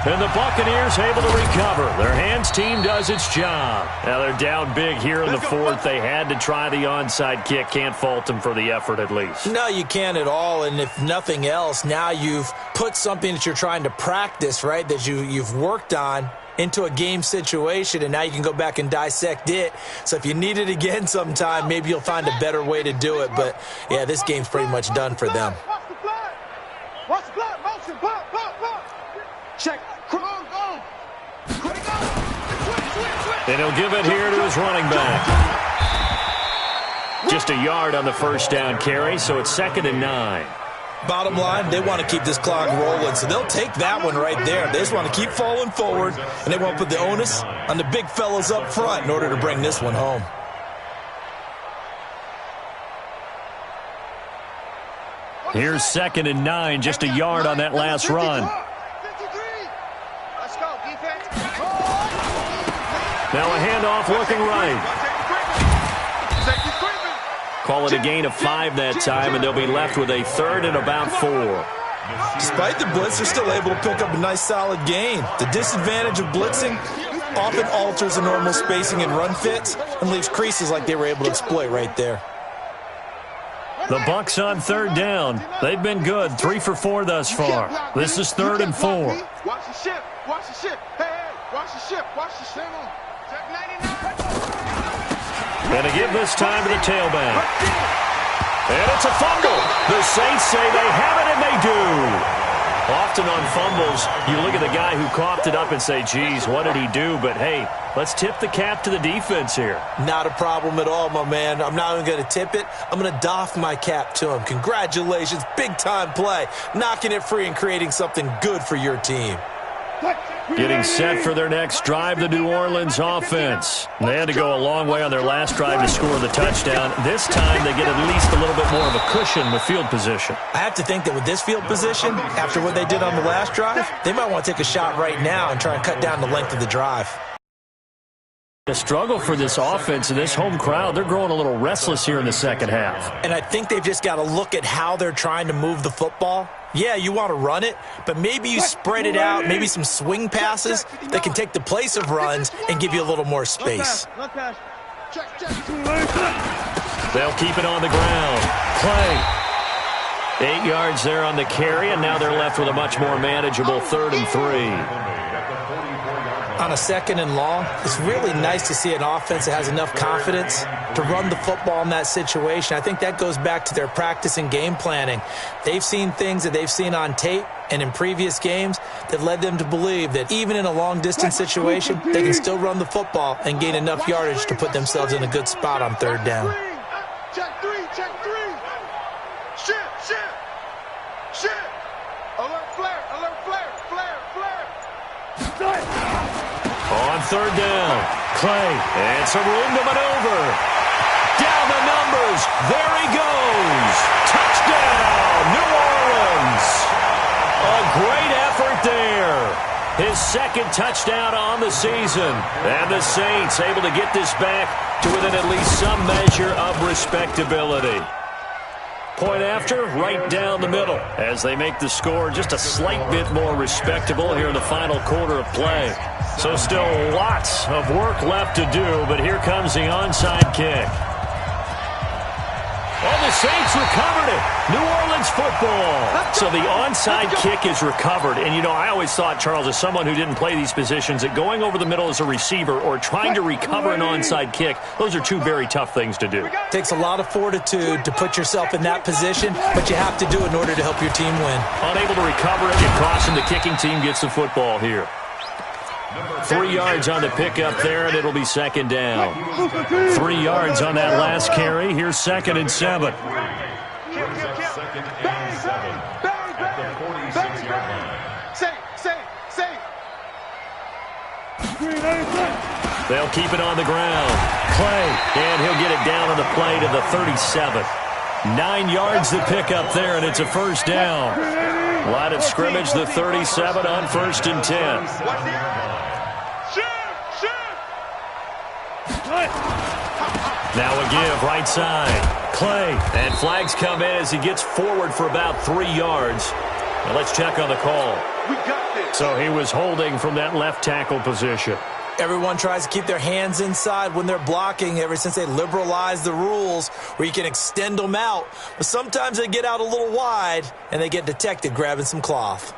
And the Buccaneers able to recover. Their hands team does its job. Now they're down big here in the fourth. They had to try the onside kick. Can't fault them for the effort at least. No, you can't at all. And if nothing else, now you've put something that you're trying to practice, right, that you've worked on into a game situation, and now you can go back and dissect it. So if you need it again sometime, maybe you'll find a better way to do it. But, yeah, this game's pretty much done for them. Watch the block. Motion. Block. Check. And he'll give it here to his running back. Just a yard on the first down carry, so it's 2nd and 9. Bottom line, they want to keep this clock rolling, so they'll take that one right there. They just want to keep falling forward, and they want to put the onus on the big fellas up front in order to bring this one home. Here's 2nd and 9, just a yard on that last run. Let's go, defense. Now a handoff looking right. Call it a gain of 5 that time, and they'll be left with a 3rd and about 4. Despite the blitz, they're still able to pick up a nice solid gain. The disadvantage of blitzing often alters the normal spacing and run fits and leaves creases like they were able to exploit right there. The Bucs on 3rd down. They've been good, 3 for 4 thus far. This is 3rd and 4. Watch the ship. Hey, watch the ship. Check 99. And to give this time to the tailback. And it's a fumble. The Saints say they have it, and they do. Often on fumbles, you look at the guy who coughed it up and say, geez, what did he do? But, hey, let's tip the cap to the defense here. Not a problem at all, my man. I'm not even going to tip it. I'm going to doff my cap to him. Congratulations. Big-time play. Knocking it free and creating something good for your team. Getting set for their next drive, the New Orleans offense. They had to go a long way on their last drive to score the touchdown. This time they get at least a little bit more of a cushion with field position. I have to think that with this field position, after what they did on the last drive, they might want to take a shot right now and try and cut down the length of the drive. A struggle for this offense and this home crowd. They're growing a little restless here in the second half. And I think they've just got to look at how they're trying to move the football. Yeah, you want to run it, but maybe you spread it out, maybe some swing passes that can take the place of runs and give you a little more space. They'll keep it on the ground. Play. 8 yards there on the carry, and now they're left with a much more manageable 3rd and 3. On a 2nd and long, it's really nice to see an offense that has enough confidence to run the football in that situation. I think that goes back to their practice and game planning. They've seen things that they've seen on tape and in previous games that led them to believe that even in a long-distance situation, they can still run the football and gain enough yardage to put themselves in a good spot on 3rd down. Check three. Shit. Alert flare. On 3rd down, Clay, and some room to maneuver. Down the numbers, there he goes. Touchdown, New Orleans. A great effort there. His 2nd touchdown on the season. And the Saints able to get this back to within at least some measure of respectability. Point after, right down the middle, as they make the score just a slight bit more respectable here in the final quarter of play. So still lots of work left to do, but here comes the onside kick. And the Saints recovered it. New Orleans football. So the onside kick is recovered. And, you know, I always thought, Charles, as someone who didn't play these positions, that going over the middle as a receiver or trying to recover an onside kick, those are 2 very tough things to do. It takes a lot of fortitude to put yourself in that position, but you have to do it in order to help your team win. Unable to recover it, and caution, the kicking team gets the football here. 3 yards on the pickup there, and it'll be 2nd down. 3 yards on that last carry. Here's 2nd and 7. They'll keep it on the ground. Clay, and he'll get it down on the play to the 37. 9 yards to pick up there, and it's a 1st down. Line of scrimmage, the 37 on 1st and 10. Now a give, right side. Clay. And flags come in as he gets forward for about 3 yards. Now let's check on the call. We got this. So he was holding from that left tackle position. Everyone tries to keep their hands inside when they're blocking ever since they liberalized the rules where you can extend them out. But sometimes they get out a little wide and they get detected grabbing some cloth.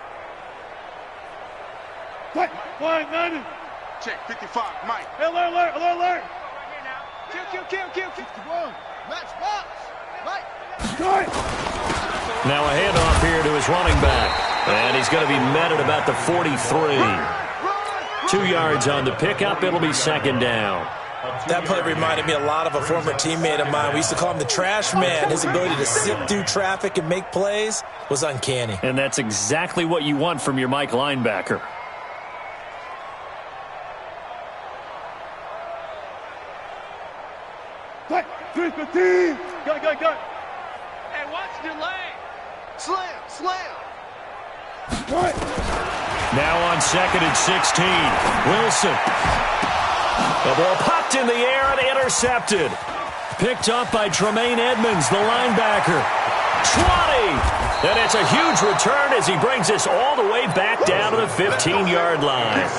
Check 55, Mike. Alert. Kill. 51. Match box. Mike. Now a handoff here to his running back. And he's going to be met at about the 43. 2 yards on the pickup. It'll be second down. That play reminded me a lot of a former teammate of mine. We used to call him the trash man. His ability to sift through traffic and make plays was uncanny. And that's exactly what you want from your Mike linebacker. Go. Hey, watch the lane. Slam. Now on second and 16. Wilson. The ball popped in the air and intercepted. Picked up by Tremaine Edmonds, the linebacker. 20. And it's a huge return as he brings us all the way back down to the 15-yard line.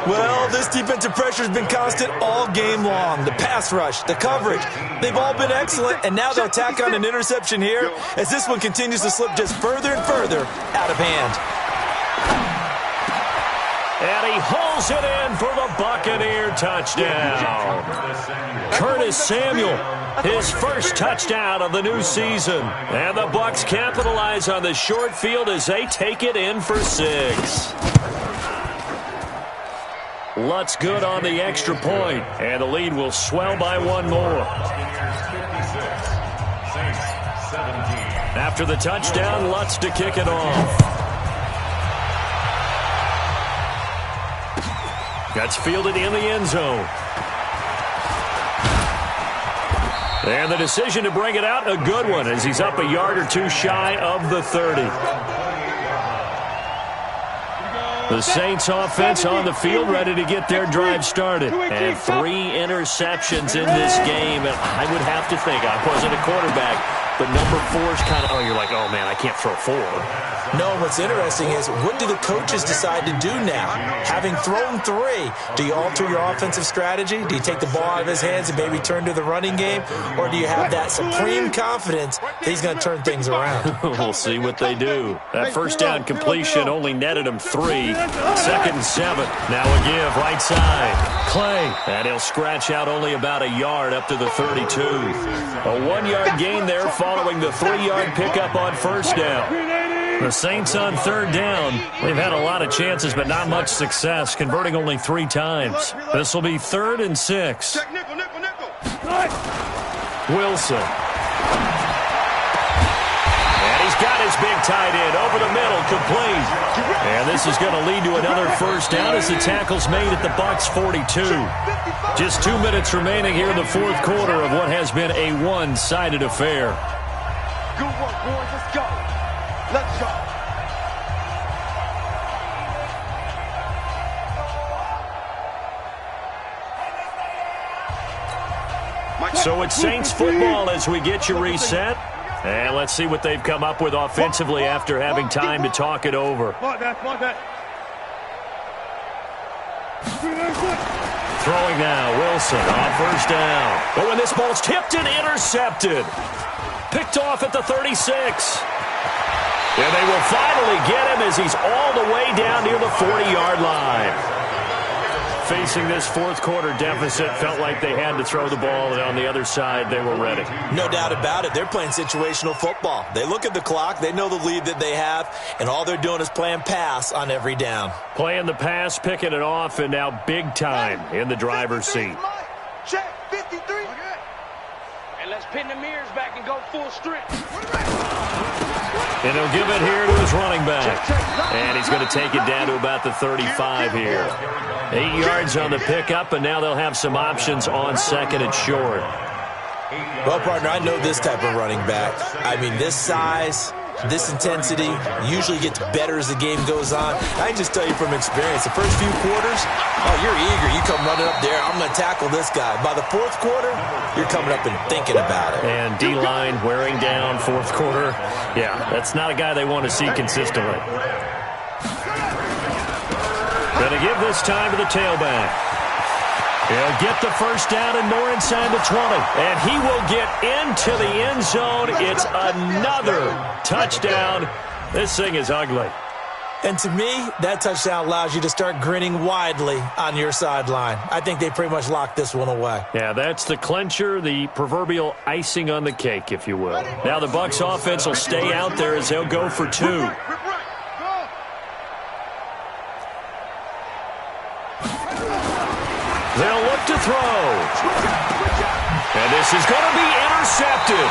Well, this defensive pressure has been constant all game long. The pass rush, the coverage, they've all been excellent, and now they'll tack on an interception here as this one continues to slip just further and further out of hand. And he hauls it in for the Buccaneer touchdown. Curtis Samuel, his first touchdown of the new season. And the Bucs capitalize on the short field as they take it in for 6. Lutz good on the extra point, and the lead will swell by 1 more. After the touchdown, Lutz to kick it off. That's fielded in the end zone. And the decision to bring it out, a good one, as he's up a yard or 2 shy of the 30. The Saints offense on the field, ready to get their drive started. And 3 interceptions in this game. And I would have to think, I wasn't a quarterback, but number 4's kind of, you're like, oh, man, I can't throw 4. No, what's interesting is, what do the coaches decide to do now? Having thrown 3, do you alter your offensive strategy? Do you take the ball out of his hands and maybe turn to the running game? Or do you have that supreme confidence that he's going to turn things around? We'll see what they do. That first down completion only netted him 3. Second and 7. Now a give, right side. Clay. And he'll scratch out only about a yard up to the 32. A 1-yard gain there following the 3-yard pickup on first down. The Saints on third down. They've had a lot of chances, but not much success, converting only 3 times. This will be 3rd and 6. Check nickel. Wilson. And he's got his big tight end over the middle, complete. And this is going to lead to another first down as the tackle's made at the Bucs 42. Just 2 minutes remaining here in the 4th quarter of what has been a one-sided affair. Good work, boys. Let's go. So it's Saints football as we get you reset. And let's see what they've come up with offensively after having time to talk it over. Throwing now, Wilson on first down. Oh, and this ball's tipped and intercepted. Picked off at the 36. And they will finally get him as he's all the way down near the 40-yard line. Facing this 4th quarter deficit, felt like they had to throw the ball, and on the other side, they were ready. No doubt about it. They're playing situational football. They look at the clock, they know the lead that they have, and all they're doing is playing pass on every down. Playing the pass, picking it off, and now big time in the driver's seat. Check 53. And let's pin the mirrors back and go full strength. And he'll give it here to his running back. And he's going to take it down to about the 35 here. 8 yards on the pickup, and now they'll have some options on second and short. Well, partner, I know this type of running back. I mean, this size, This intensity usually gets better as the game goes on. I can just tell you from experience, the first few quarters, oh, you're eager. You come running up there, I'm going to tackle this guy. By the fourth quarter, you're coming up and thinking about it. And D-line wearing down fourth quarter. Yeah, that's not a guy they want to see consistently. Going to give this time to the tailback. He'll get the first down and more inside the 20. And he will get into the end zone. It's another touchdown. This thing is ugly. And to me, that touchdown allows you to start grinning widely on your sideline. I think they pretty much locked this one away. Yeah, that's the clincher, the proverbial icing on the cake, if you will. Now the Bucs offense will stay out there as they'll go for two. They'll look to throw. And this is going to be intercepted.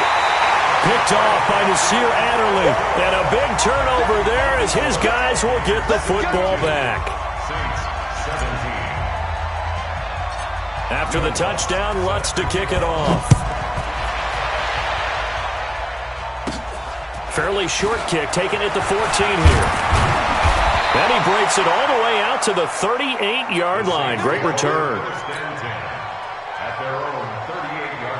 Picked off by Nasir Adderley. And a big turnover there as his guys will get the football back. After the touchdown, Lutz to kick it off. Fairly short kick, taken at the 14 here. And he breaks it all the way out to the 38-yard line. Great return. At their own 38-yard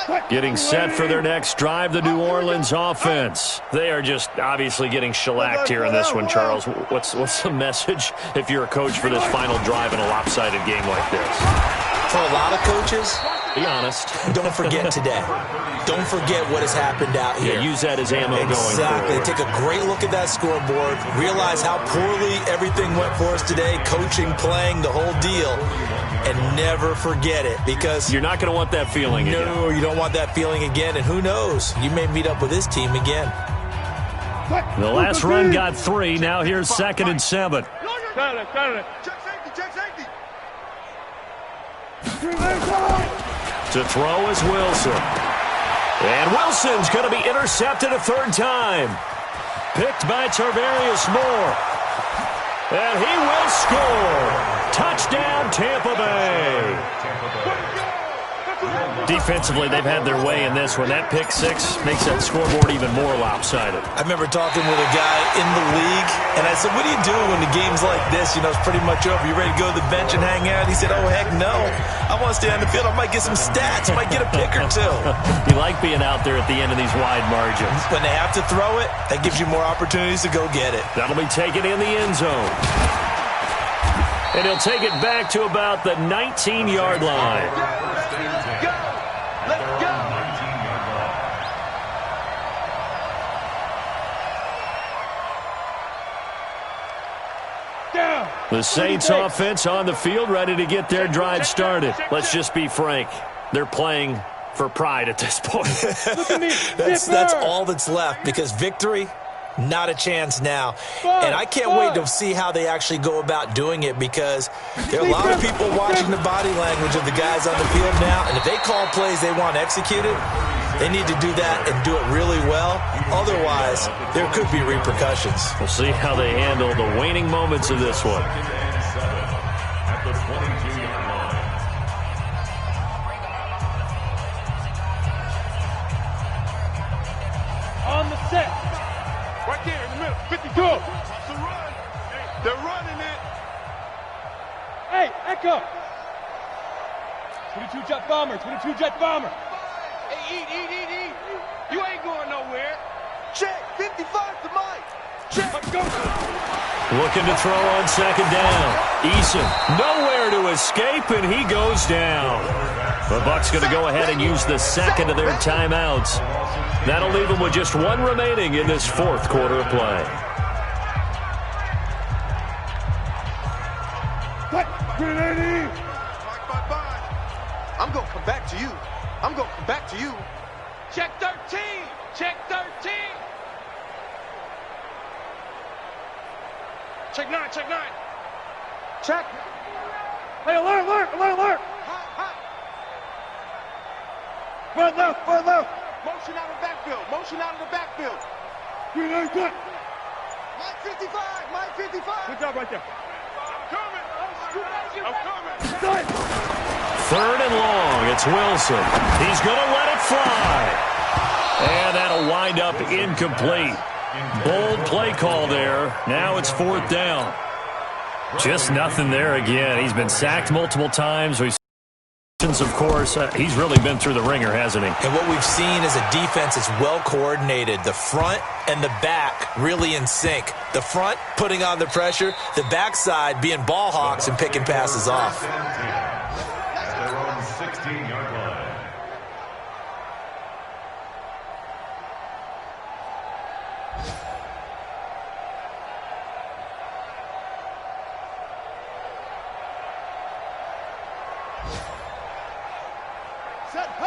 line. Getting set for their next drive, the New Orleans offense. They are just obviously getting shellacked here in this one, Charles. What's the message if you're a coach for this final drive in a lopsided game like this? For a lot of coaches, be honest. Don't forget today. Don't forget what has happened out here. Yeah, use that as ammo going forward. Exactly. Take a great look at that scoreboard. Realize how poorly everything went for us today. Coaching, playing, the whole deal. And never forget it, because you're not going to want that feeling again. No, you don't want that feeling again. And who knows? You may meet up with this team again. The last run got 3. Now here's 2nd and 7. Check safety, check safety. To throw is Wilson. And Wilson's going to be intercepted a 3rd time. Picked by Tarvarius Moore. And he will score. Touchdown, Tampa Bay. Defensively, they've had their way in this one. That pick 6 makes that scoreboard even more lopsided. I remember talking with a guy in the league, and I said, what do you do when the game's like this? You know, it's pretty much over. You ready to go to the bench and hang out? He said, oh, heck no. I want to stay on the field. I might get some stats. I might get a pick or two. You like being out there at the end of these wide margins. When they have to throw it, that gives you more opportunities to go get it. That'll be taken in the end zone. And he'll take it back to about the 19-yard line. Let's go. The Saints offense on the field, ready to get their drive started. Let's just be frank. They're playing for pride at this point. That's all that's left, because victory, not a chance now. And I can't wait to see how they actually go about doing it, because there are a lot of people watching the body language of the guys on the field now. And if they call plays they want executed, they need to do that and do it really well. Otherwise, there could be repercussions. We'll see how they handle the waning moments of this one. At the 22-yard line. On the set. Right there in the middle. 52. It's a run. They're running it. Hey, Echo. 22 jet bomber, 22 jet bomber. Hey, eat. You ain't going nowhere. Check. 55 to Mike. Check. Let's go. Looking to throw on 2nd down. Eason nowhere to escape, and he goes down. The Bucs going to go ahead and use the 2nd of their timeouts. That'll leave them with just 1 remaining in this 4th quarter of play. Bye. I'm going to come back to you. I'm going to come back to you. Check 13. Check 13. Check 9. Check 9. Check. Hey, alert. Hot. Right left. Motion out of the backfield. Mike 55. Mike 55. Good job right there. I'm coming. Third and long. It's Wilson. He's going to let it fly. And that'll wind up incomplete. Bold play call there. Now it's fourth down. Just nothing there again. He's been sacked multiple times. Of course, he's really been through the ringer, hasn't he? And what we've seen is a defense that's well coordinated. The front and the back really in sync. The front putting on the pressure, the backside being ball hawks and picking passes off. At their own 16-yard line.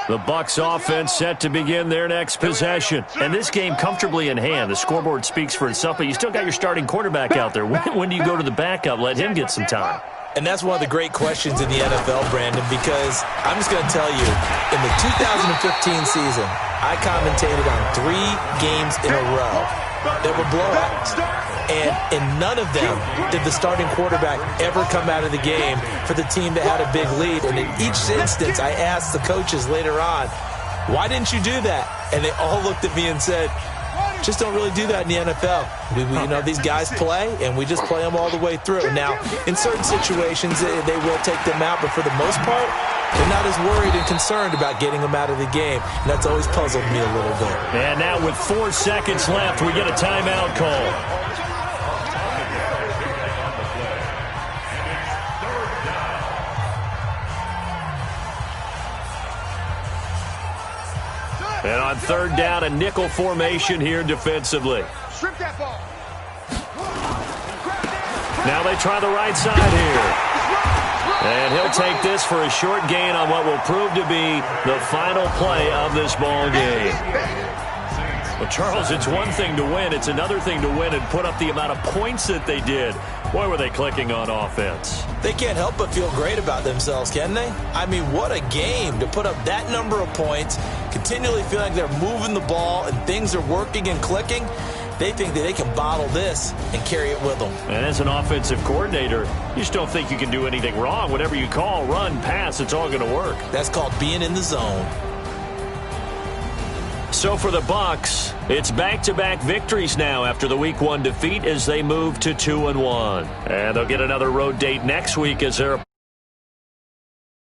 The Bucs offense set to begin their next possession. And this game comfortably in hand. The scoreboard speaks for itself, but you still got your starting quarterback out there. When do you go to the backup, let him get some time? And that's one of the great questions in the NFL, Brandon, because I'm just going to tell you, in the 2015 season, I commentated on 3 games in a row that were blowouts. And in none of them did the starting quarterback ever come out of the game for the team that had a big lead. And in each instance, I asked the coaches later on, why didn't you do that? And they all looked at me and said, just don't really do that in the NFL. These guys play, and we just play them all the way through. Now, in certain situations, they will take them out, but for the most part, they're not as worried and concerned about getting them out of the game. And that's always puzzled me a little bit. And now with 4 seconds left, we get a timeout call. And on third down, a nickel formation here defensively. Strip that ball. Now they try the right side here. And he'll take this for a short gain on what will prove to be the final play of this ball game. Well, Charles, it's one thing to win. It's another thing to win and put up the amount of points that they did. Boy, were they clicking on offense. They can't help but feel great about themselves, can they? I mean, what a game to put up that number of points, continually feeling like they're moving the ball and things are working and clicking. They think that they can bottle this and carry it with them. And as an offensive coordinator, you just don't think you can do anything wrong. Whatever you call, run, pass, it's all going to work. That's called being in the zone. So for the Bucs, it's back-to-back victories now after the Week 1 defeat as they move to 2-1. And they'll get another road date next week as they're